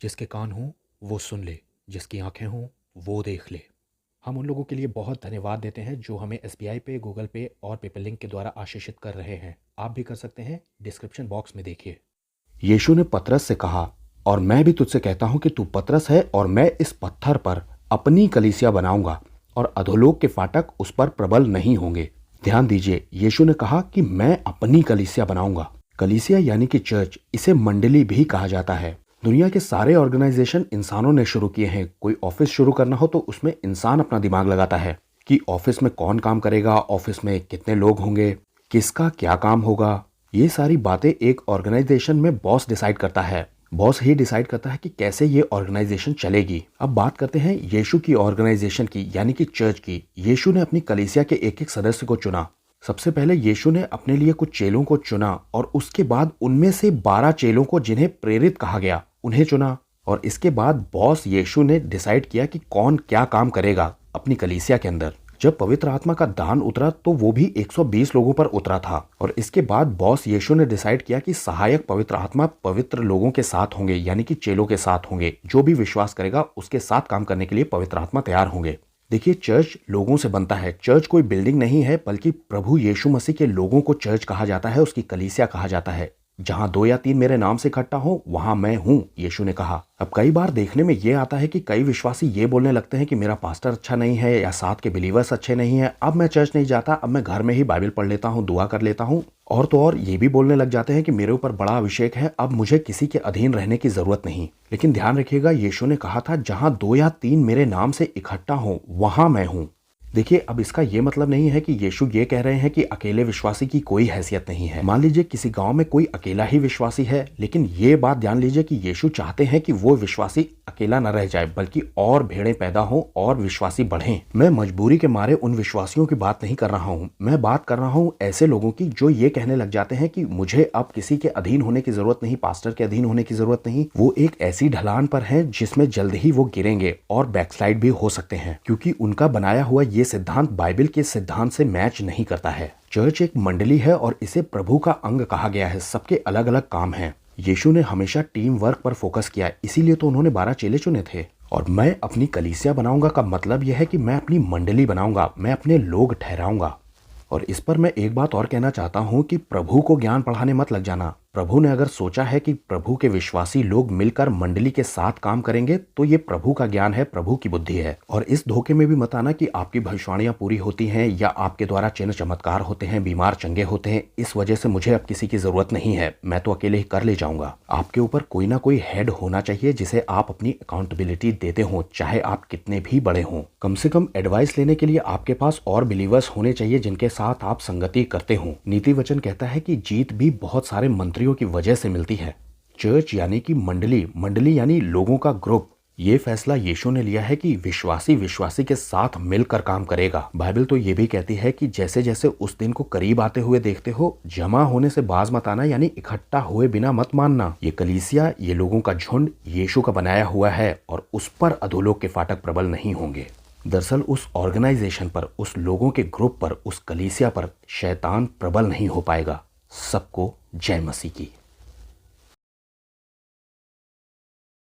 जिसके कान हों वो सुन ले, जिसकी आंखें हों वो देख ले। हम उन लोगों के लिए बहुत धन्यवाद देते हैं जो हमें एसबीआई पे, गूगल पे और पेपल लिंक के द्वारा आशीषित कर रहे हैं। आप भी कर सकते हैं, डिस्क्रिप्शन बॉक्स में देखिए। यीशु ने पतरस से कहा, और मैं भी तुझसे कहता हूं कि तू पतरस है और मैं इस पत्थर पर अपनी कलीसिया बनाऊंगा और अधोलोक के फाटक उस पर प्रबल नहीं होंगे। ध्यान दीजिए, यीशु ने कहा कि मैं अपनी कलीसिया बनाऊंगा। कलीसिया यानी कि चर्च, इसे मंडली भी कहा जाता है। दुनिया के सारे ऑर्गेनाइजेशन इंसानों ने शुरू किए हैं। कोई ऑफिस शुरू करना हो तो उसमें इंसान अपना दिमाग लगाता है कि ऑफिस में कौन काम करेगा, ऑफिस में कितने लोग होंगे, किसका क्या काम होगा। ये सारी बातें एक ऑर्गेनाइजेशन में बॉस डिसाइड करता है। बॉस ही डिसाइड करता है कि कैसे ये ऑर्गेनाइजेशन चलेगी। अब बात करते हैं यीशु की ऑर्गेनाइजेशन की, यानी कि चर्च की। यीशु ने अपनी कलीसिया के एक एक सदस्य को चुना। सबसे पहले यीशु ने अपने लिए कुछ चेलों को चुना और उसके बाद उनमें से 12 चेलों को, जिन्हें प्रेरित कहा गया, उन्हें चुना। और इसके बाद बॉस यीशु ने डिसाइड किया कि कौन क्या काम करेगा अपनी कलीसिया के अंदर। जब पवित्र आत्मा का दान उतरा तो वो भी 120 लोगों पर उतरा था। और इसके बाद बॉस यीशु ने डिसाइड किया कि सहायक पवित्र आत्मा पवित्र लोगों के साथ होंगे, यानी कि चेलों के साथ होंगे। जो भी विश्वास करेगा उसके साथ काम करने के लिए पवित्र आत्मा तैयार होंगे। देखिए, चर्च लोगों से बनता है। चर्च कोई बिल्डिंग नहीं है, बल्कि प्रभु यीशु मसीह के लोगों को चर्च कहा जाता है, उसकी कलीसिया कहा जाता है। जहां 2 या 3 मेरे नाम से इकट्ठा हो वहां मैं हूं, यीशु ने कहा। अब कई बार देखने में ये आता है कि कई विश्वासी ये बोलने लगते हैं कि मेरा पास्टर अच्छा नहीं है या साथ के बिलीवर्स अच्छे नहीं है, अब मैं चर्च नहीं जाता, अब मैं घर में ही बाइबल पढ़ लेता हूँ, दुआ कर लेता हूँ। और तो और ये भी बोलने लग जाते हैं कि मेरे ऊपर बड़ा अभिषेक है, अब मुझे किसी के अधीन रहने की जरूरत नहीं। लेकिन ध्यान रखिएगा, यीशु ने कहा था जहां 2 या 3 मेरे नाम से इकट्ठा हो वहां मैं हूं। देखिए, अब इसका ये मतलब नहीं है कि यीशु ये कह रहे हैं कि अकेले विश्वासी की कोई हैसियत नहीं है। मान लीजिए किसी गांव में कोई अकेला ही विश्वासी है, लेकिन ये बात ध्यान लीजिए कि यीशु चाहते हैं कि वो विश्वासी अकेला न रह जाए, बल्कि और भेड़ें पैदा हों और विश्वासी बढ़ें। मैं मजबूरी के मारे उन विश्वासियों की बात नहीं कर रहा हूँ। मैं बात कर रहा हूँ ऐसे लोगों की जो ये कहने लग जाते हैं कि मुझे अब किसी के अधीन होने की जरूरत नहीं, पास्टर के अधीन होने की जरूरत नहीं। वो एक ऐसी ढलान पर है जिसमें जल्द ही वो गिरेंगे और बैकस्लाइड भी हो सकते हैं, क्योंकि उनका बनाया हुआ ये सिद्धांत बाइबल के सिद्धांत से मैच नहीं करता है। चर्च एक मंडली है और इसे प्रभु का अंग कहा गया है। सबके अलग अलग काम हैं। यीशु ने हमेशा टीम वर्क पर फोकस किया, इसीलिए तो उन्होंने 12 चेले चुने थे। और मैं अपनी कलीसिया बनाऊंगा का मतलब यह है कि मैं अपनी मंडली बनाऊंगा, मैं अपने लोग ठहराऊंगा। और इस पर मैं एक बात और कहना चाहता हूं कि प्रभु को ज्ञान पढ़ाने मत लग जाना। प्रभु ने अगर सोचा है कि प्रभु के विश्वासी लोग मिलकर मंडली के साथ काम करेंगे तो ये प्रभु का ज्ञान है, प्रभु की बुद्धि है। और इस धोखे में भी मत आना कि आपकी भविष्यवाणियां पूरी होती हैं या आपके द्वारा चिन्ह चमत्कार होते हैं, बीमार चंगे होते हैं, इस वजह से मुझे अब किसी की जरूरत नहीं है, मैं तो अकेले ही कर ले जाऊंगा। आपके ऊपर कोई ना कोई हेड होना चाहिए जिसे आप अपनी अकाउंटेबिलिटी देते हो, चाहे आप कितने भी बड़े हों। कम से कम एडवाइस लेने के लिए आपके पास और बिलीवर्स होने चाहिए जिनके साथ आप संगति करते हो। नीति वचन कहता है कि जीत भी बहुत सारे मंत्रियों की वजह से मिलती है। चर्च यानी कि मंडली, मंडली यानी लोगों का ग्रुप। ये फैसला यीशु ने लिया है कि विश्वासी विश्वासी के साथ मिलकर काम करेगा। बाइबल तो ये भी कहती है कि जैसे जैसे उस दिन को करीब आते हुए देखते हो, जमा होने से बाज मत आना, यानी इकट्ठा हुए बिना मत मानना। ये कलीसिया, ये लोगों का झुंड यीशु का बनाया हुआ है और उस पर अधोलोक के फाटक प्रबल नहीं होंगे। दरअसल उस ऑर्गेनाइजेशन पर, उस लोगों के ग्रुप पर, उस कलीसिया पर शैतान प्रबल नहीं हो पाएगा। सबको जय मसीह की।